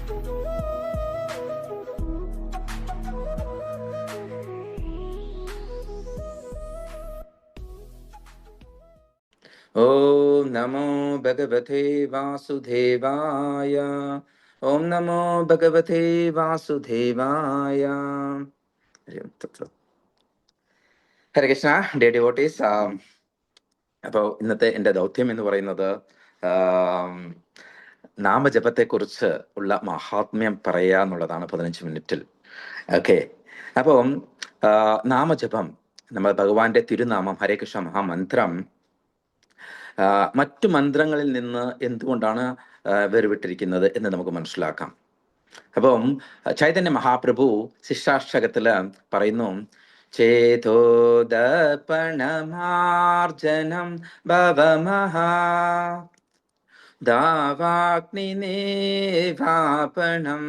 ഓം നമോ ഭഗവതേ വാസുദേവായ. ഓം നമോ ഭഗവതേ വാസുദേവായ. ഹരേ കൃഷ്ണ, ഡിയർ ഡിവോട്ടീസ്. അപ്പോൾ ഇന്നത്തെ എൻ്റെ ദൗത്യം എന്ന് പറയുന്നത് നാമജപത്തെക്കുറിച്ച് ഉള്ള മഹാത്മ്യം പറയുക എന്നുള്ളതാണ് 15 മിനിറ്റിൽ. ഓക്കെ, അപ്പം നാമജപം, നമ്മൾ ഭഗവാന്റെ തിരുനാമം ഹരേ കൃഷ്ണ മഹാമന്ത്രം മറ്റു മന്ത്രങ്ങളിൽ നിന്ന് എന്തുകൊണ്ടാണ് വേർവിട്ടിരിക്കുന്നത് എന്ന് നമുക്ക് മനസ്സിലാക്കാം. അപ്പം ചൈതന്യ മഹാപ്രഭു ശിക്ഷാഷ്ടകത്തില് പറയുന്നു, ചേതോദപണമാർജനം ഭവമഹാ ദാവാഗ്നിനേവാപണം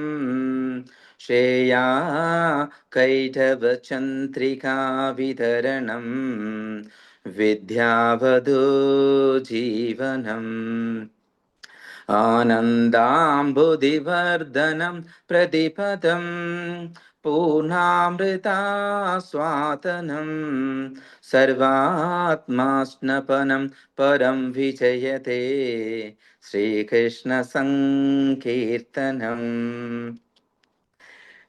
ശ്രേയാ കൈടവ ചന്ദ്രികാ വിതരണം വിദ്യാവധോ ജീവനം ആനന്ദാംബുധിവർദ്ധനം പ്രതിപദം പൂർണാമൃതാസ്വാദനം സർവാത്മാസ്നപനം പരം വിജയതേ ശ്രീകൃഷ്ണ സങ്കീർത്തനം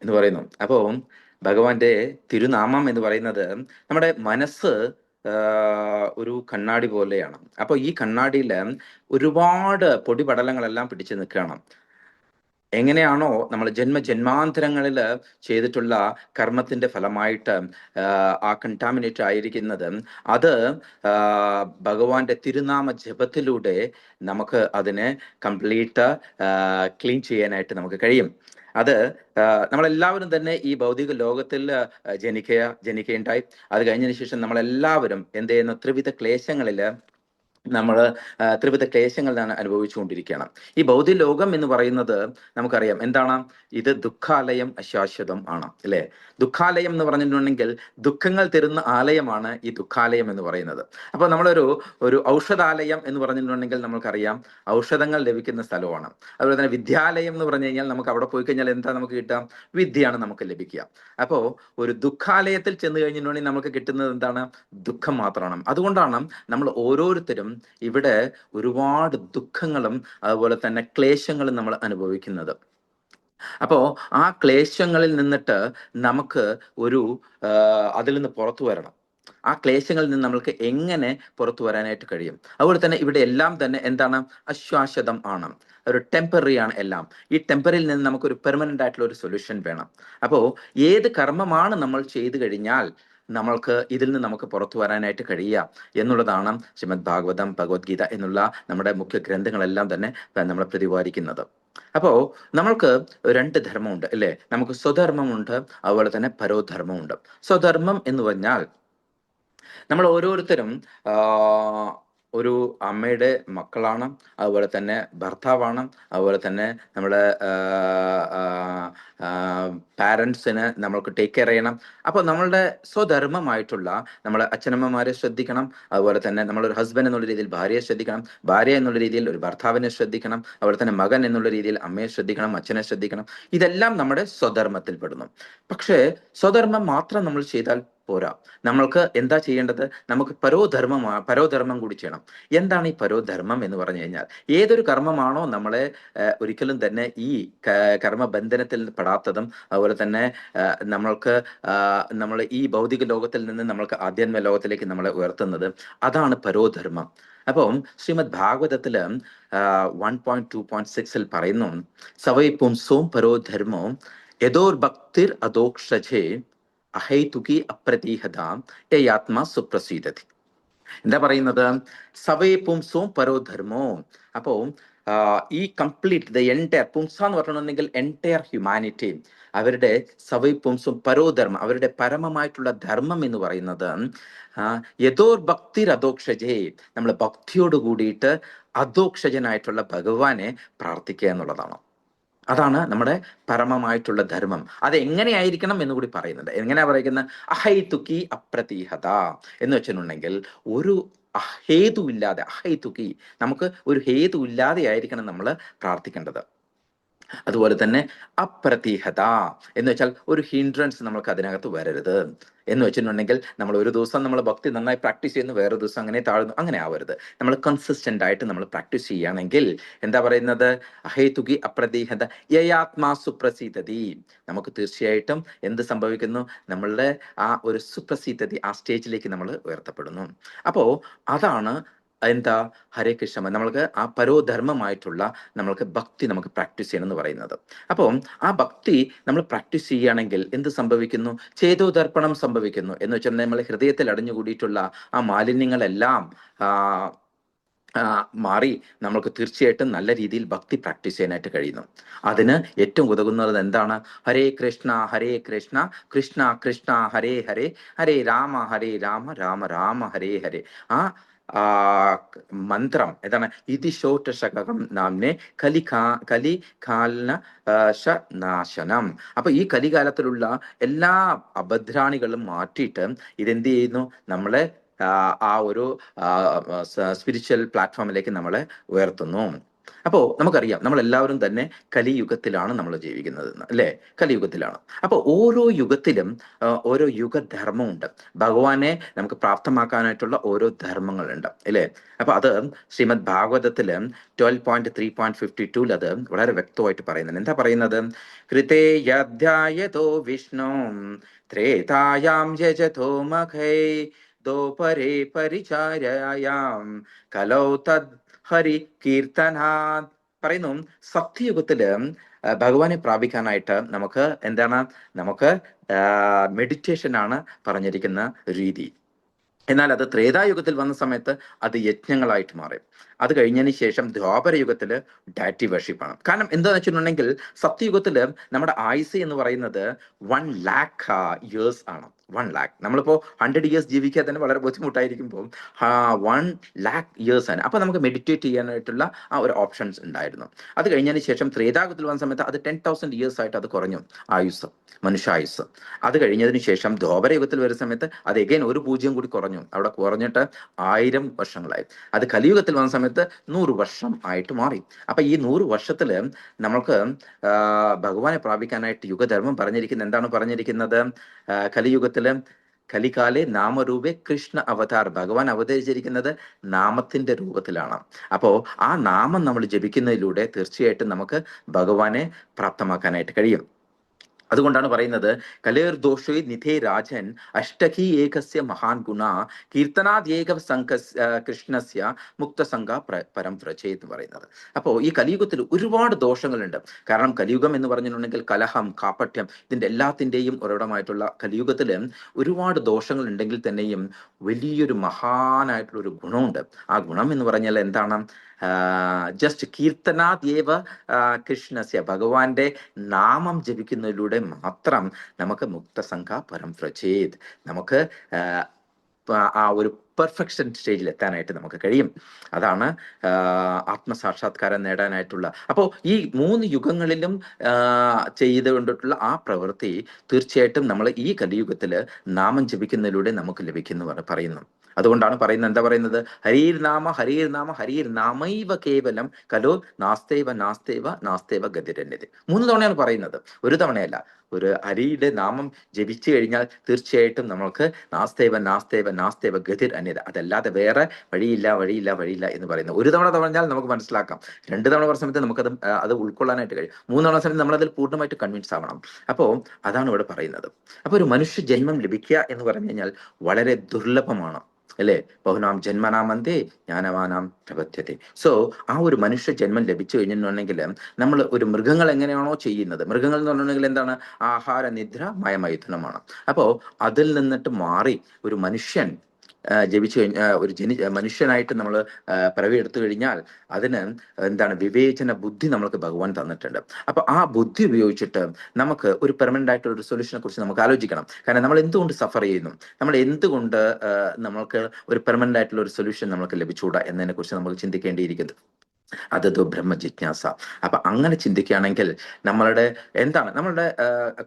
എന്ന് പറയുന്നു. അപ്പോൾ ഭഗവാന്റെ തിരുനാമം എന്ന് പറയുന്നത് നമ്മുടെ മനസ്സ് ഒരു കണ്ണാടി പോലെയാണ്. അപ്പോൾ ഈ കണ്ണാടിയിൽ ഒരുപാട് പൊടിപടലങ്ങളെല്ലാം പിടിച്ചു നിൽക്കുകയാണ്. എങ്ങനെയാണോ നമ്മൾ ജന്മാന്തരങ്ങളിൽ ചെയ്തിട്ടുള്ള കർമ്മത്തിന്റെ ഫലമായിട്ട് ആ കണ്ടാമിനേറ്റ് ആയിരിക്കുന്നത്, അത് ഭഗവാന്റെ തിരുനാമ ജപത്തിലൂടെ നമുക്ക് അതിനെ കംപ്ലീറ്റ് ക്ലീൻ ചെയ്യാനായിട്ട് നമുക്ക് കഴിയും. അത് നമ്മളെല്ലാവരും തന്നെ ഈ ഭൗതിക ലോകത്തിൽ ജനിക്കുകയുണ്ടായി. അത് കഴിഞ്ഞതിന് ശേഷം നമ്മളെല്ലാവരും എന്ത് ചെയ്യുന്നു, ത്രിവിധ ക്ലേശങ്ങളിൽ ക്ലേശങ്ങളിലാണ് അനുഭവിച്ചുകൊണ്ടിരിക്കുകയാണ്. ഈ ഭൗതിക ലോകം എന്ന് പറയുന്നത് നമുക്കറിയാം എന്താണ്, ഇത് ദുഃഖാലയം അശാശ്വതം ആണ്, അല്ലേ? ദുഃഖാലയം എന്ന് പറഞ്ഞിട്ടുണ്ടെങ്കിൽ ദുഃഖങ്ങൾ തരുന്ന ആലയമാണ് ഈ ദുഃഖാലയം എന്ന് പറയുന്നത്. അപ്പോൾ നമ്മളൊരു ഔഷധാലയം എന്ന് പറഞ്ഞിട്ടുണ്ടെങ്കിൽ നമുക്കറിയാം ഔഷധങ്ങൾ ലഭിക്കുന്ന സ്ഥലമാണ്. അതുപോലെ തന്നെ വിദ്യാലയം എന്ന് പറഞ്ഞു കഴിഞ്ഞാൽ നമുക്ക് അവിടെ പോയി കഴിഞ്ഞാൽ എന്താ നമുക്ക് കിട്ടാം, വിദ്യയാണ് നമുക്ക് ലഭിക്കുക. അപ്പോൾ ഒരു ദുഃഖാലയത്തിൽ ചെന്ന് കഴിഞ്ഞിട്ടുണ്ടെങ്കിൽ നമുക്ക് കിട്ടുന്നത് എന്താണ്, ദുഃഖം മാത്രമാണ്. അതുകൊണ്ടാണ് നമ്മൾ ഓരോരുത്തരും ഇവിടെ ഒരുപാട് ദുഃഖങ്ങളും അതുപോലെ തന്നെ ക്ലേശങ്ങളും നമ്മൾ അനുഭവിക്കുന്നത്. അപ്പോ ആ ക്ലേശങ്ങളിൽ നിന്നിട്ട് നമുക്ക് അതിൽ നിന്ന് പുറത്തു വരണം. ആ ക്ലേശങ്ങളിൽ നിന്ന് നമ്മൾക്ക് എങ്ങനെ പുറത്തു വരാനായിട്ട് കഴിയും? അതുപോലെ തന്നെ ഇവിടെ എല്ലാം തന്നെ എന്താണ്, അശ്വാശ്വതം ആണ്, ഒരു ടെമ്പററി ആണ് എല്ലാം. ഈ ടെമ്പറിൽ നിന്ന് നമുക്കൊരു പെർമനന്റ് ആയിട്ടുള്ള ഒരു സൊല്യൂഷൻ വേണം. അപ്പോൾ ഏത് കർമ്മമാണ് നമ്മൾ ചെയ്തു കഴിഞ്ഞാൽ നമ്മൾക്ക് ഇതിൽ നിന്ന് നമുക്ക് പുറത്തു വരാനായിട്ട് കഴിയുക എന്നുള്ളതാണ് ശ്രീമദ് ഭാഗവതം, ഭഗവത്ഗീത എന്നുള്ള നമ്മുടെ മുഖ്യ ഗ്രന്ഥങ്ങളെല്ലാം തന്നെ നമ്മളെ പ്രതിപാദിക്കുന്നത്. അപ്പോൾ നമ്മൾക്ക് 2 ധർമ്മമുണ്ട്, അല്ലേ? നമുക്ക് സ്വധർമ്മമുണ്ട്, അതുപോലെ തന്നെ പരോധർമ്മമുണ്ട്. സ്വധർമ്മം എന്ന് പറഞ്ഞാൽ നമ്മൾ ഓരോരുത്തരും ഒരു അമ്മയുടെ മക്കളാണ്, അതുപോലെ തന്നെ ഭർത്താവാണ്, അതുപോലെ തന്നെ നമ്മുടെ പാരൻസിന് നമ്മൾക്ക് ടേക്ക് കെയർ ചെയ്യണം. അപ്പോൾ നമ്മളുടെ സ്വധർമ്മമായിട്ടുള്ള നമ്മളെ അച്ഛനമ്മമാരെ ശ്രദ്ധിക്കണം, അതുപോലെ തന്നെ നമ്മളൊരു ഹസ്ബൻഡ് എന്നുള്ള രീതിയിൽ ഭാര്യയെ ശ്രദ്ധിക്കണം, ഭാര്യ എന്നുള്ള രീതിയിൽ ഒരു ഭർത്താവിനെ ശ്രദ്ധിക്കണം, അതുപോലെ തന്നെ മകൻ എന്നുള്ള രീതിയിൽ അമ്മയെ ശ്രദ്ധിക്കണം, അച്ഛനെ ശ്രദ്ധിക്കണം. ഇതെല്ലാം നമ്മുടെ സ്വധർമ്മത്തിൽ പെടുന്നു. പക്ഷേ സ്വധർമ്മം മാത്രം നമ്മൾ ചെയ്താൽ പോരാ. നമ്മൾക്ക് എന്താ ചെയ്യേണ്ടത്, നമുക്ക് പരോധർമ്മം കൂടി ചെയ്യണം. എന്താണ് ഈ പരോധർമ്മം എന്ന് പറഞ്ഞു കഴിഞ്ഞാൽ, ഏതൊരു കർമ്മമാണോ നമ്മളെ ഒരിക്കലും തന്നെ ഈ കർമ്മബന്ധനത്തിൽ പെടാത്തതും, അതുപോലെ തന്നെ നമ്മൾ ഈ ഭൗതിക ലോകത്തിൽ നിന്ന് നമ്മൾക്ക് ആധ്യാത്മ ലോകത്തിലേക്ക് നമ്മളെ ഉയർത്തുന്നത്, അതാണ് പരോധർമ്മം. അപ്പം ശ്രീമദ് ഭാഗവതത്തില് 1.2.6 പറയുന്നു, സവൈ പുംസോം പരോധർമ്മോ യഥോർ ഭക്തിർ അധോക്ഷജേ അഹൈതുകി അപ്രതീഹത യാത്മാ സുപ്രസീദതി. എന്താ പറയുന്നത്, സവൈ പുംസോം പരോധർമ്മോ. അപ്പോ ഈ കംപ്ലീറ്റ് എൻറ്റയർ പുംസ എന്ന് പറഞ്ഞിട്ടുണ്ടെങ്കിൽ എൻറ്റയർ ഹ്യൂമാനിറ്റി, അവരുടെ സവൈ പുംസും പരോധർമ്മം, അവരുടെ പരമമായിട്ടുള്ള ധർമ്മം എന്ന് പറയുന്നത് യഥോർ ഭക്തിർ അധോക്ഷജേ, നമ്മൾ ഭക്തിയോട് കൂടിയിട്ട് അധോക്ഷജനായിട്ടുള്ള ഭഗവാനെ പ്രാർത്ഥിക്കുക എന്നുള്ളതാണ്. അതാണ് നമ്മുടെ പരമമായിട്ടുള്ള ധർമ്മം. അത് എങ്ങനെയായിരിക്കണം എന്ന് കൂടി പറയുന്നുണ്ട്. എങ്ങനെയാ പറയുന്നത്, അഹൈതുകി അപ്രതീഹത എന്ന് വെച്ചിട്ടുണ്ടെങ്കിൽ ഒരു ഹേതു ഇല്ലാതെ, അഹൈതുകി, നമുക്ക് ഒരു ഹേതു ഇല്ലാതെ ആയിരിക്കണം നമ്മൾ പ്രാർത്ഥിക്കേണ്ടത്. അതുപോലെ തന്നെ അപ്രതിഹത എന്ന് വെച്ചാൽ ഒരു ഹിൻഡ്രൻസ് നമ്മൾക്ക് അതിനകത്ത് വരരുത്. എന്ന് വെച്ചിട്ടുണ്ടെങ്കിൽ നമ്മൾ ഒരു ദിവസം നമ്മൾ ഭക്തി നന്നായി പ്രാക്ടീസ് ചെയ്യുന്നു, വേറെ ദിവസം അങ്ങനെ താഴ്ന്നു, അങ്ങനെ ആവരുത്. നമ്മൾ കൺസിസ്റ്റന്റ് ആയിട്ട് നമ്മൾ പ്രാക്ടീസ് ചെയ്യുകയാണെങ്കിൽ എന്താ പറയുന്നത്, അഹേതുകി അപ്രതിഹത യയാത്മാ സുപ്രസീതതി, നമുക്ക് തീർച്ചയായിട്ടും എന്ത് സംഭവിക്കുന്നു, നമ്മളുടെ ആ ഒരു സുപ്രസീതതി, ആ സ്റ്റേജിലേക്ക് നമ്മൾ ഉയർത്തപ്പെടുന്നു. അപ്പോ അതാണ് എന്താ ഹരേ കൃഷ്ണ, നമ്മൾക്ക് ആ പരോധർമ്മമായിട്ടുള്ള നമ്മൾക്ക് ഭക്തി നമുക്ക് പ്രാക്ടീസ് ചെയ്യണം എന്ന് പറയുന്നത്. അപ്പോൾ ആ ഭക്തി നമ്മൾ പ്രാക്ടീസ് ചെയ്യുകയാണെങ്കിൽ എന്ത് സംഭവിക്കുന്നു, ചേതോദർപ്പണം സംഭവിക്കുന്നു. എന്ന് വെച്ചാൽ നമ്മൾ ഹൃദയത്തിൽ അടഞ്ഞുകൂടിയിട്ടുള്ള ആ മാലിന്യങ്ങളെല്ലാം ആ മാറി നമ്മൾക്ക് തീർച്ചയായിട്ടും നല്ല രീതിയിൽ ഭക്തി പ്രാക്ടീസ് ചെയ്യാനായിട്ട് കഴിയുന്നു. അതിന് ഏറ്റവും ഉതകുന്നത് എന്താണ്, ഹരേ കൃഷ്ണ കൃഷ്ണ കൃഷ്ണ ഹരേ ഹരേ, ഹരേ രാമ രാമ രാമ ഹരേ ഹരേ. ആ ആ മന്ത്രം എന്താണ്, ഇതിശോട്ടശകം നാംനെ കലികാലന നാശനം. അപ്പൊ ഈ കലികാലത്തിലുള്ള എല്ലാ അഭദ്രാണികളും മാറ്റിയിട്ട് ഇതെന്ത് ചെയ്യുന്നു, നമ്മളെ ആ ഒരു സ്പിരിച്വൽ പ്ലാറ്റ്ഫോമിലേക്ക് നമ്മളെ ഉയർത്തുന്നു. അപ്പോൾ നമുക്കറിയാം നമ്മൾ എല്ലാവരും തന്നെ കലിയുഗത്തിലാണ് നമ്മൾ ജീവിക്കുന്നത്, അല്ലേ? കലിയുഗത്തിലാണ്. അപ്പോൾ ഓരോ യുഗത്തിലും ഓരോ യുഗധർമ്മമുണ്ട്. ഭഗവാനെ നമുക്ക് പ്രാപ്തമാക്കാനായിട്ടുള്ള ഓരോ ധർമ്മങ്ങളുണ്ട്, അല്ലേ? അപ്പൊ അത് ശ്രീമദ് ഭാഗവതത്തില് 12.3.52 അത് വളരെ വ്യക്തമായിട്ട് പറയുന്നുണ്ട്. എന്താ പറയുന്നത്, കൃതേ യധ്യായതോ വിഷ്ണു ത്രേതായാം യജതോ മഖൈ ദോപരേ പരിചാരയാം കലൗ തദ് ഹരി കീർത്തനാത്. പറയുന്നു, സത്യയുഗത്തില് ഭഗവാനെ പ്രാപിക്കാനായിട്ട് നമുക്ക് എന്താണ്, നമുക്ക് മെഡിറ്റേഷൻ ആണ് പറഞ്ഞിരിക്കുന്ന രീതി. എന്നാൽ അത് ത്രേതായുഗത്തിൽ വന്ന സമയത്ത് അത് യജ്ഞങ്ങളായിട്ട് മാറി. അത് കഴിഞ്ഞതിന് ശേഷം ദ്വാപര യുഗത്തില് ഡാറ്റി വർഷിപ്പാണ്. കാരണം എന്താന്ന് വെച്ചിട്ടുണ്ടെങ്കിൽ സത്യയുഗത്തില് നമ്മുടെ ആയുസ് എന്ന് പറയുന്നത് 1,00,000 ഇയേഴ്സ് ആണ്. 1,00,000. നമ്മളിപ്പോ 100 ഇയേഴ്സ് ജീവിക്കാൻ തന്നെ വളരെ ബുദ്ധിമുട്ടായിരിക്കുമ്പോൾ 1,00,000 ഇയേഴ്സ് ആണ്. അപ്പൊ നമുക്ക് മെഡിറ്റേറ്റ് ചെയ്യാനായിട്ടുള്ള ആ ഒരു ഓപ്ഷൻസ് ഉണ്ടായിരുന്നു. അത് കഴിഞ്ഞതിന് ശേഷം ത്രേതായുഗത്തിൽ വന്ന സമയത്ത് അത് 10,000 ഇയേഴ്സ് ആയിട്ട് അത് കുറഞ്ഞു, ആയുസ്, മനുഷ്യായുസ്. അത് കഴിഞ്ഞതിന് ശേഷം ദ്വാപരയുഗത്തിൽ വരുന്ന സമയത്ത് അത് എഗൈൻ ഒരു 0 കൂടി കുറഞ്ഞു, അവിടെ കുറഞ്ഞിട്ട് 1000 വർഷങ്ങളായി. അത് കലിയുഗത്തിൽ വന്ന സമയത്ത് 100 വർഷം ആയിട്ട് മാറി. അപ്പൊ ഈ 100 വർഷത്തില് നമ്മൾക്ക് ഭഗവാനെ പ്രാപിക്കാനായിട്ട് യുഗധർമ്മം പറഞ്ഞിരിക്കുന്നത് എന്താണ് പറഞ്ഞിരിക്കുന്നത്, കലിയുഗത്തില് കലികാലെ നാമരൂപേ കൃഷ്ണ അവതാർ, ഭഗവാൻ അവതരിച്ചിരിക്കുന്നത് നാമത്തിന്റെ രൂപത്തിലാണ്. അപ്പോ ആ നാമം നമ്മൾ ജപിക്കുന്നതിലൂടെ തീർച്ചയായിട്ടും നമുക്ക് ഭഗവാനെ പ്രാപ്തമാക്കാനായിട്ട് കഴിയും. അതുകൊണ്ടാണ് പറയുന്നത്, കലേർ ദോഷേ നിധേ രാജൻ അഷ്ടകി ഏകസ്യ മഹാൻ ഗുണ കീർത്തനാദ്യേക കൃഷ്ണസ്യ മുക്തസംഘ പരം വ്രജേ എന്ന് പറയുന്നത്. അപ്പോൾ ഈ കലിയുഗത്തിൽ ഒരുപാട് ദോഷങ്ങളുണ്ട്. കാരണം കലിയുഗം എന്ന് പറഞ്ഞിട്ടുണ്ടെങ്കിൽ കലഹം, കാപ്പട്യം, ഇതിന്റെ എല്ലാത്തിൻ്റെയും ഒരിടമായിട്ടുള്ള കലിയുഗത്തിൽ ഒരുപാട് ദോഷങ്ങൾ ഉണ്ടെങ്കിൽ തന്നെയും വലിയൊരു മഹാനായിട്ടുള്ള ഒരു ഗുണമുണ്ട്. ആ ഗുണം എന്ന് പറഞ്ഞാൽ എന്താണ്, ജസ്റ്റ് കീർത്തനാദ്യേവ കൃഷ്ണസ്യ, ഭഗവാന്റെ നാമം ജപിക്കുന്നതിലൂടെ മാത്രം നമുക്ക് മുക്തസംഘ പരം വ്രജേത്, നമുക്ക് ആ ഒരു പെർഫെക്ഷൻ സ്റ്റേജിൽ എത്താനായിട്ട് നമുക്ക് കഴിയും. അതാണ് ആത്മസാക്ഷാത്കാരം നേടാനായിട്ടുള്ള. അപ്പോൾ ഈ 3 യുഗങ്ങളിലും ചെയ്തുകൊണ്ടിട്ടുള്ള ആ പ്രവൃത്തി തീർച്ചയായിട്ടും നമ്മൾ ഈ കലിയുഗത്തിൽ നാമം ജപിക്കുന്നതിലൂടെ നമുക്ക് ലഭിക്കുന്നു പറയുന്നു. അതുകൊണ്ടാണ് പറയുന്നത്, എന്താ പറയുന്നത്, ഹരീർ നാമ ഹരീർ നാമൈവ കേവലം കലോ നാസ്തേവ ഗതിരന്യത. 3 തവണയാണ് പറയുന്നത്, ഒരു തവണയല്ല. ഒരു ഹരിയുടെ നാമം ജപിച്ചു കഴിഞ്ഞാൽ തീർച്ചയായിട്ടും നമ്മൾക്ക് നാസ്തേവ ഗതിർ അന്യത, അതല്ലാതെ വേറെ വഴിയില്ല എന്ന് പറയുന്നത്. ഒരു തവണ പറഞ്ഞാൽ നമുക്ക് മനസ്സിലാക്കാം, 2 തവണ പറഞ്ഞ സമയത്ത് നമുക്കത് അത് ഉൾക്കൊള്ളാനായിട്ട് കഴിയും. 3 തവണ സമയത്ത് നമ്മളതിൽ പൂർണ്ണമായിട്ട് കൺവിൻസ് ആവണം. അപ്പോൾ അതാണ് ഇവിടെ പറയുന്നത്. അപ്പോൾ ഒരു മനുഷ്യ ജന്മം ലഭിക്കുക എന്ന് പറഞ്ഞു കഴിഞ്ഞാൽ വളരെ ദുർലഭമാണ്, അല്ലേ? ബഹുനാം ജന്മനാമന്തേ ജ്ഞാനവാനാം പ്രപദ്യത്തെ. സോ ആ ഒരു മനുഷ്യ ജന്മം ലഭിച്ചു കഴിഞ്ഞിട്ടുണ്ടെങ്കിൽ നമ്മൾ ഒരു മൃഗങ്ങൾ എങ്ങനെയാണോ ചെയ്യുന്നത്, മൃഗങ്ങൾ എന്ന് പറഞ്ഞിട്ടുണ്ടെങ്കിൽ എന്താണ്, ആഹാര നിദ്ര മയമൈഥുനമാണ്. അപ്പോൾ അതിൽ നിന്നിട്ട് മാറി ഒരു മനുഷ്യൻ ജപിച്ചു കഴിഞ്ഞാൽ, ഒരു മനുഷ്യനായിട്ട് നമ്മൾ പിറവി എടുത്തു കഴിഞ്ഞാൽ അതിന് എന്താണ്, വിവേചന ബുദ്ധി നമ്മൾക്ക് ഭഗവാൻ തന്നിട്ടുണ്ട്. അപ്പൊ ആ ബുദ്ധി ഉപയോഗിച്ചിട്ട് നമുക്ക് ഒരു പെർമനന്റ് ആയിട്ടുള്ള ഒരു സൊല്യൂഷനെ കുറിച്ച് നമുക്ക് ആലോചിക്കണം. കാരണം നമ്മൾ എന്തുകൊണ്ട് സഫർ ചെയ്യുന്നു, നമ്മൾ എന്തുകൊണ്ട് നമ്മൾക്ക് ഒരു പെർമനന്റ് ആയിട്ടുള്ള ഒരു സൊല്യൂഷൻ നമുക്ക് ലഭിച്ചുകൂടാ എന്നതിനെ കുറിച്ച് നമുക്ക് ചിന്തിക്കേണ്ടിയിരിക്കുന്നത്. അതോ ബ്രഹ്മ ജിജ്ഞാസ. അപ്പൊ അങ്ങനെ ചിന്തിക്കുകയാണെങ്കിൽ നമ്മളുടെ എന്താണ്, നമ്മളുടെ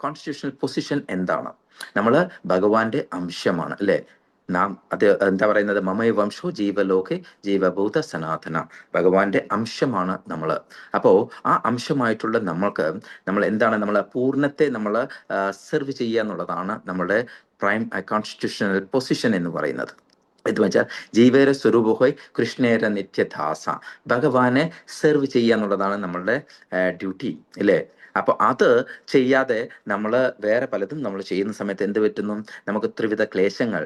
കോൺസ്റ്റിറ്റ്യൂഷണൽ പൊസിഷൻ എന്താണ്, നമ്മൾ ഭഗവാന്റെ അംശമാണ്, അല്ലെ? നാം അത് എന്താ പറയുന്നത്, മമൈ വംശോ ജീവലോകെ ജീവഭൂത സനാതന, ഭഗവാന്റെ അംശമാണ് നമ്മൾ. അപ്പോൾ ആ അംശമായിട്ടുള്ള നമ്മൾക്ക് നമ്മൾ എന്താണ്, നമ്മൾ പൂർണ്ണത്തെ നമ്മൾ സെർവ് ചെയ്യുക എന്നുള്ളതാണ് നമ്മുടെ പ്രൈം കോൺസ്റ്റിറ്റ്യൂഷണൽ പൊസിഷൻ എന്ന് പറയുന്നത്. എന്ന് വെച്ചാൽ ജീവേര സ്വരൂപഹോയ് കൃഷ്ണേര നിത്യദാസ, ഭഗവാനെ സെർവ് ചെയ്യുക എന്നുള്ളതാണ് നമ്മളുടെ ഡ്യൂട്ടി, അല്ലേ? അപ്പൊ അത് ചെയ്യാതെ നമ്മൾ വേറെ പലതും നമ്മൾ ചെയ്യുന്ന സമയത്ത് എന്ത് പറ്റുന്നു, നമുക്ക് ത്രിവിധ ക്ലേശങ്ങൾ,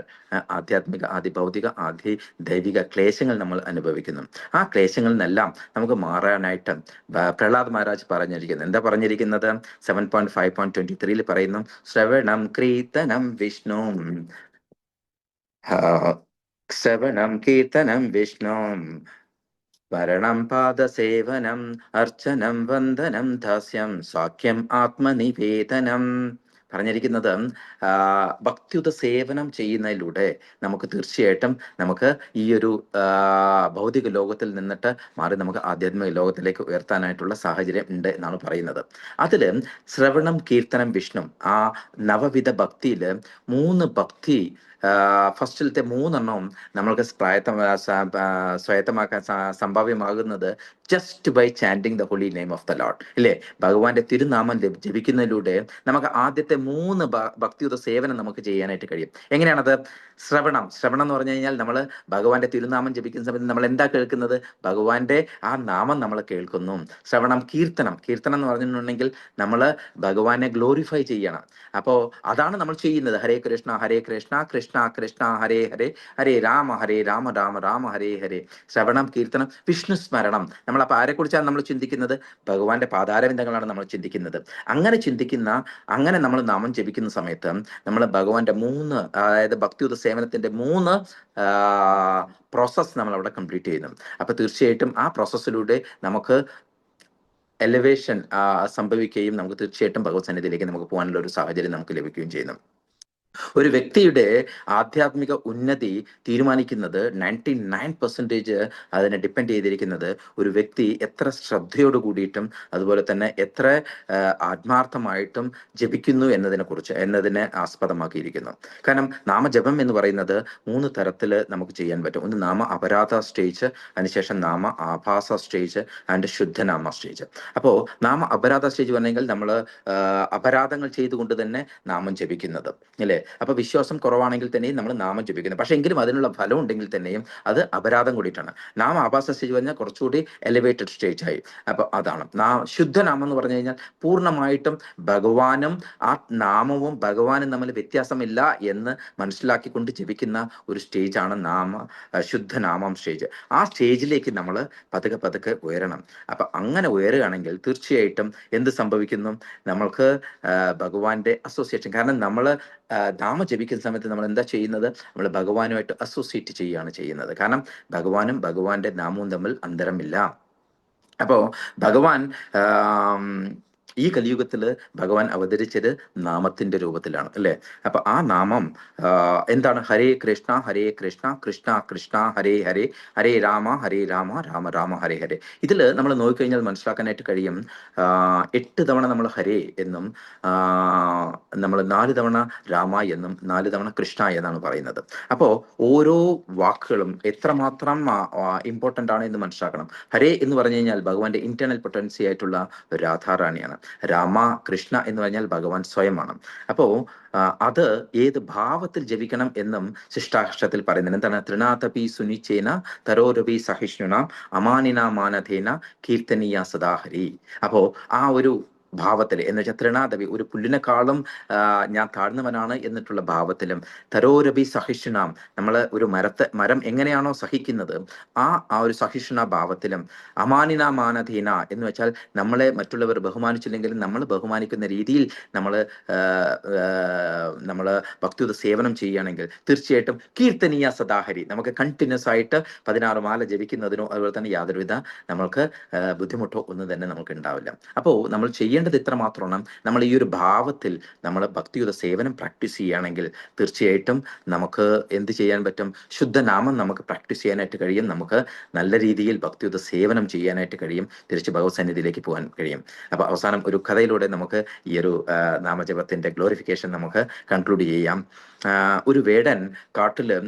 ആധ്യാത്മിക, ആദി ഭൗതിക, ആദി ദൈവിക ക്ലേശങ്ങൾ നമ്മൾ അനുഭവിക്കുന്നു. ആ ക്ലേശങ്ങളിൽ നിന്നെല്ലാം നമുക്ക് മാറാനായിട്ട് പ്രഹ്ലാദ് മഹാരാജ് പറഞ്ഞിരിക്കുന്നത് എന്താ പറഞ്ഞിരിക്കുന്നത്, 7.5.23 പറയുന്നു, ശ്രവണം കീർത്തനം വിഷ്ണു, ശ്രവണം കീർത്തനം വിഷ്ണു, സ്മരണം പാദസേവനം അർച്ചനം വന്ദനം ദാസ്യം സാഖ്യം ആത്മനിവേദനം. പറഞ്ഞിരിക്കുന്നത് ഭക്തിയുത സേവനം ചെയ്യുന്നതിലൂടെ നമുക്ക് തീർച്ചയായിട്ടും നമുക്ക് ഈ ഒരു ഭൗതിക ലോകത്തിൽ നിന്നിട്ട് മാറി നമുക്ക് ആധ്യാത്മിക ലോകത്തിലേക്ക് ഉയർത്താനായിട്ടുള്ള സാഹചര്യം ഉണ്ട് എന്നാണ് പറയുന്നത്. അതില് ശ്രവണം കീർത്തനം വിഷ്ണു, ആ നവവിധ ഭക്തിയില് 3 ഭക്തി, ഫസ്റ്റിലത്തെ 3 നമ്മൾക്ക് സ്വായത്തമാക്കാൻ സംഭാവ്യമാകുന്നത് just by chanting the holy name of the lord, ഇല്ലേ? ഭഗവാന്റെ തിരുനാമം ജപിക്കുന്നതിലൂടെ നമുക്ക് ആദ്യത്തെ 3 ഭക്തിയുത സേവനം നമുക്ക് ചെയ്യാനായിട്ട് കഴിയും. എങ്ങനെയാണത്? ശ്രവണം എന്ന് പറഞ്ഞു കഴിഞ്ഞാൽ നമ്മൾ ഭഗവാന്റെ തിരുനാമം ജപിക്കുന്ന സമയത്ത് നമ്മൾ എന്താ കേൾക്കുന്നത്? ഭഗവാന്റെ ആ നാമം നമ്മൾ കേൾക്കുന്നു. ശ്രവണം കീർത്തനം എന്ന് പറഞ്ഞിട്ടുണ്ടെങ്കിൽ നമ്മൾ ഭഗവാനെ ഗ്ലോറിഫൈ ചെയ്യണം. അപ്പോ അതാണ് നമ്മൾ ചെയ്യുന്നത്. ഹരേ കൃഷ്ണ കൃഷ്ണ കൃഷ്ണ ഹരേ ഹരേ, ഹരേ രാമ രാമ രാമ ഹരേ ഹരേ. ശ്രവണം കീർത്തനം വിഷ്ണു സ്മരണം. നമ്മൾ അപ്പൊ ആരെക്കുറിച്ചാണ് നമ്മൾ ചിന്തിക്കുന്നത്? ഭഗവാന്റെ പാതാരവിന്ദങ്ങളാണ് നമ്മൾ ചിന്തിക്കുന്നത്. അങ്ങനെ നമ്മൾ നാമം ജപിക്കുന്ന സമയത്ത് നമ്മൾ ഭഗവാന്റെ 3, അതായത് ഭക്തിയുത സേവനത്തിന്റെ 3 പ്രോസസ് നമ്മൾ അവിടെ കംപ്ലീറ്റ് ചെയ്യുന്നു. അപ്പൊ തീർച്ചയായിട്ടും ആ പ്രോസസ്സിലൂടെ നമുക്ക് എലിവേഷൻ സംഭവിക്കുകയും നമുക്ക് തീർച്ചയായിട്ടും ഭഗവത് സന്നിധിയിലേക്ക് നമുക്ക് പോകാനുള്ള ഒരു സാഹചര്യം നമുക്ക് ലഭിക്കുകയും ചെയ്യുന്നു. ഒരു വ്യക്തിയുടെ ആധ്യാത്മിക ഉന്നതി തീരുമാനിക്കുന്നത് 99% അതിനെ ഡിപ്പെൻഡ് ചെയ്തിരിക്കുന്നത് ഒരു വ്യക്തി എത്ര ശ്രദ്ധയോട് കൂടിയിട്ടും അതുപോലെ തന്നെ എത്ര ആത്മാർത്ഥമായിട്ടും ജപിക്കുന്നു എന്നതിനെ ആസ്പദമാക്കിയിരിക്കുന്നു. കാരണം നാമജപം എന്ന് പറയുന്നത് 3 തരത്തിൽ നമുക്ക് ചെയ്യാൻ പറ്റും. ഒന്ന് നാമ അപരാധ സ്റ്റേജ്, അതിനുശേഷം നാമ ആഭാസ സ്റ്റേജ് ആൻഡ് ശുദ്ധനാമ സ്റ്റേജ്. അപ്പോൾ നാമ അപരാധ സ്റ്റേജ് പറഞ്ഞെങ്കിൽ നമ്മൾ അപരാധങ്ങൾ ചെയ്തുകൊണ്ട് തന്നെ നാമം ജപിക്കുന്നത്, അല്ലേ? അപ്പൊ വിശ്വാസം കുറവാണെങ്കിൽ തന്നെയും നമ്മൾ നാമം ജപിക്കുന്നത്. പക്ഷെ എങ്കിലും അതിനുള്ള ഫലം ഉണ്ടെങ്കിൽ തന്നെയും അത് അപരാധം കൂടിയിട്ടാണ്. നാമ ആഭാസ സ്റ്റേജ് പറഞ്ഞാൽ കുറച്ചുകൂടി എലിവേറ്റഡ് സ്റ്റേജ് ആയി. അപ്പൊ അതാണ് ശുദ്ധനാമം എന്ന് പറഞ്ഞു കഴിഞ്ഞാൽ പൂർണ്ണമായിട്ടും ഭഗവാനും ആ നാമവും ഭഗവാനും തമ്മിൽ വ്യത്യാസമില്ല എന്ന് മനസ്സിലാക്കിക്കൊണ്ട് ജപിക്കുന്ന ഒരു സ്റ്റേജാണ് ശുദ്ധനാമം സ്റ്റേജ്. ആ സ്റ്റേജിലേക്ക് നമ്മൾ പതുക്കെ ഉയരണം. അപ്പൊ അങ്ങനെ ഉയരുകയാണെങ്കിൽ തീർച്ചയായിട്ടും എന്ത് സംഭവിക്കുന്നു? നമ്മൾക്ക് ഭഗവാന്റെ അസോസിയേഷൻ, കാരണം നമ്മൾ നാമം ജപിക്കുന്ന സമയത്ത് നമ്മൾ എന്താ ചെയ്യുന്നത്? നമ്മൾ ഭഗവാനുമായിട്ട് അസോസിയേറ്റ് ചെയ്യുന്നത്. കാരണം ഭഗവാനും ഭഗവാന്റെ നാമവും തമ്മിൽ അന്തരമില്ല. അപ്പോ ഭഗവാൻ ഈ കലിയുഗത്തില് ഭഗവാൻ അവതരിച്ചത് നാമത്തിന്റെ രൂപത്തിലാണ്, അല്ലെ? അപ്പൊ ആ നാമം എന്താണ്? ഹരേ കൃഷ്ണ കൃഷ്ണ കൃഷ്ണ ഹരേ ഹരേ, ഹരേ രാമ രാമ രാമ ഹരേ ഹരേ. ഇതില് നമ്മൾ നോക്കിക്കഴിഞ്ഞാൽ മനസ്സിലാക്കാനായിട്ട് കഴിയും, 8 തവണ നമ്മൾ ഹരേ എന്നും നമ്മൾ 4 തവണ രാമ എന്നും 4 തവണ കൃഷ്ണ എന്നാണ് പറയുന്നത്. അപ്പോ ഓരോ വാക്കുകളും എത്രമാത്രം ഇമ്പോർട്ടൻ്റ് ആണ് എന്ന് മനസ്സിലാക്കണം. ഹരേ എന്ന് പറഞ്ഞു കഴിഞ്ഞാൽ ഭഗവാന്റെ ഇന്റേണൽ പൊട്ടൻസി ആയിട്ടുള്ള രാധാറാണിയാണ്. രാമ കൃഷ്ണ എന്ന് പറഞ്ഞാൽ ഭഗവാൻ സ്വയമാണ്. അപ്പോ അത് ഏത് ഭാവത്തിൽ ജപിക്കണം എന്നും ശിഷ്ടാഷ്ടത്തിൽ പറയുന്നത് എന്താണ്? ത്രിനാഥപി സുനിച്ചേന തരോരപി സഹിഷ്ണുന അമാനിന മാനധേന കീർത്തനീയ സദാഹരി. അപ്പോ ആ ഒരു ഭാവത്തിൽ എന്ന് വെച്ചാൽ ത്രിനാഥപി, ഒരു പുല്ലിനെക്കാളും ഞാൻ താഴ്ന്നവനാണ് എന്നിട്ടുള്ള ഭാവത്തിലും, തരോരപി സഹിഷ്ണുനാം, നമ്മൾ ഒരു മരം എങ്ങനെയാണോ സഹിക്കുന്നത് ആ ഒരു സഹിഷ്ണുന ഭാവത്തിലും, അമാനിന മാനധീന എന്ന് വെച്ചാൽ നമ്മളെ മറ്റുള്ളവർ ബഹുമാനിച്ചില്ലെങ്കിലും നമ്മൾ ബഹുമാനിക്കുന്ന രീതിയിൽ നമ്മൾ ഭക്തിയുത സേവനം ചെയ്യുകയാണെങ്കിൽ തീർച്ചയായിട്ടും കീർത്തനീയ സദാഹരി, നമുക്ക് കണ്ടിന്യൂസ് ആയിട്ട് 16 മാല ജപിക്കുന്നതിനോ അതുപോലെ തന്നെ യാതൊരുവിധ നമ്മൾക്ക് ബുദ്ധിമുട്ടോ ഒന്നും തന്നെ നമുക്ക് ഉണ്ടാവില്ല. അപ്പോൾ നമ്മൾ ചെയ്യേണ്ടത് ഇത്ര മാത്രമാണ്, നമ്മൾ ഈ ഒരു ഭാവത്തിൽ നമ്മൾ ഭക്തിയുത സേവനം പ്രാക്ടീസ് ചെയ്യുകയാണെങ്കിൽ തീർച്ചയായിട്ടും നമുക്ക് എന്ത് ചെയ്യാൻ പറ്റും? ശുദ്ധനാമം നമുക്ക് പ്രാക്ടീസ് ചെയ്യാനായിട്ട് കഴിയും. നമുക്ക് നല്ല രീതിയിൽ ഭക്തിയുത സേവനം ചെയ്യാനായിട്ട് കഴിയും. തിരിച്ച് ഭഗവത് സന്നിധിയിലേക്ക് പോകാൻ കഴിയും. അപ്പൊ അവസാനം ഒരു കഥയിലൂടെ നമുക്ക് ഈ ഒരു നാമജപത്തിന്റെ ഗ്ലോറിഫിക്കേഷൻ നമുക്ക് കൺക്ലൂഡ് ചെയ്യാം. ഒരു വേടൻ കാട്ടില്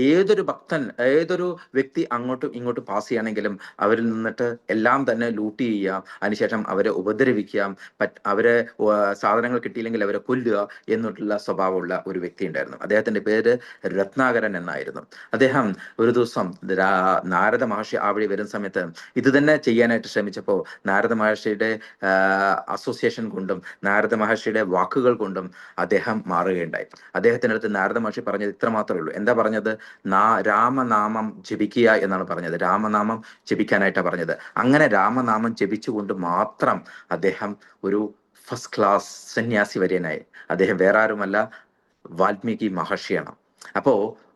ഏതൊരു ഭക്തൻ, ഏതൊരു വ്യക്തി അങ്ങോട്ടും ഇങ്ങോട്ടും പാസ് ചെയ്യുകയാണെങ്കിലും അവരിൽ നിന്നിട്ട് എല്ലാം തന്നെ ലൂട്ട് ചെയ്യുക, അതിനുശേഷം അവരെ ഉപദ്രവിക്കുക, അവരെ സാധനങ്ങൾ കിട്ടിയില്ലെങ്കിൽ അവരെ കൊല്ലുക എന്നുള്ള സ്വഭാവമുള്ള ഒരു വ്യക്തി ഉണ്ടായിരുന്നു. അദ്ദേഹത്തിന്റെ പേര് രത്നാകരൻ എന്നായിരുന്നു. അദ്ദേഹം ഒരു ദിവസം നാരദ മഹർഷി ആ വഴി വരുന്ന സമയത്ത് ഇത് തന്നെ ചെയ്യാനായിട്ട് ശ്രമിച്ചപ്പോൾ നാരദ മഹർഷിയുടെ അസോസിയേഷൻ കൊണ്ടും നാരദ മഹർഷിയുടെ വാക്കുകൾ കൊണ്ടും അദ്ദേഹം മാറുകയുണ്ടായി. അദ്ദേഹത്തിൻ്റെ അടുത്ത് നാരദ മഹർഷി പറഞ്ഞത് ഇത്ര മാത്രമേ ഉള്ളൂ. എന്താ പറഞ്ഞത്? രാമനാമം ജപിക്കുക എന്നാണ് പറഞ്ഞത്. രാമനാമം ജപിക്കാനായിട്ടാണ് പറഞ്ഞത്. അങ്ങനെ രാമനാമം ജപിച്ചുകൊണ്ട് മാത്രം അദ്ദേഹം ഒരു ഫസ്റ്റ് ക്ലാസ് സന്യാസി വര്യനായി. അദ്ദേഹം വേറെ ആരുമല്ല, വാൽമീകി മഹർഷിയാണ്. അപ്പോ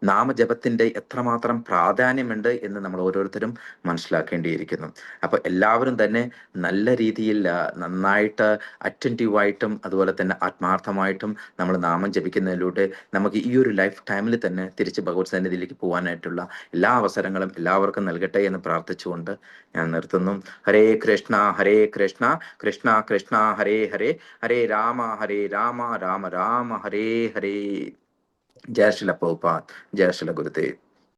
നാമജപത്തിന്റെ എത്രമാത്രം പ്രാധാന്യമുണ്ട് എന്ന് നമ്മൾ ഓരോരുത്തരും മനസ്സിലാക്കേണ്ടിയിരിക്കുന്നു. അപ്പൊ എല്ലാവരും തന്നെ നല്ല രീതിയിൽ നന്നായിട്ട് അറ്റൻറ്റീവായിട്ടും അതുപോലെ തന്നെ ആത്മാർത്ഥമായിട്ടും നമ്മൾ നാമം ജപിക്കുന്നതിലൂടെ നമുക്ക് ഈ ഒരു ലൈഫ് ടൈമിൽ തന്നെ തിരിച്ച് ഭഗവത് സന്നിധിയിലേക്ക് പോകാനായിട്ടുള്ള എല്ലാ അവസരങ്ങളും എല്ലാവർക്കും നൽകട്ടെ എന്ന് പ്രാർത്ഥിച്ചുകൊണ്ട് ഞാൻ നിർത്തുന്നു. ഹരേ കൃഷ്ണ ഹരേ കൃഷ്ണ കൃഷ്ണ കൃഷ്ണ ഹരേ ഹരേ, ഹരേ രാമ രാമ രാമ ഹരേ ഹരേ. जय श्रील प्रभुपाद, जय श्रील गुरुदेव।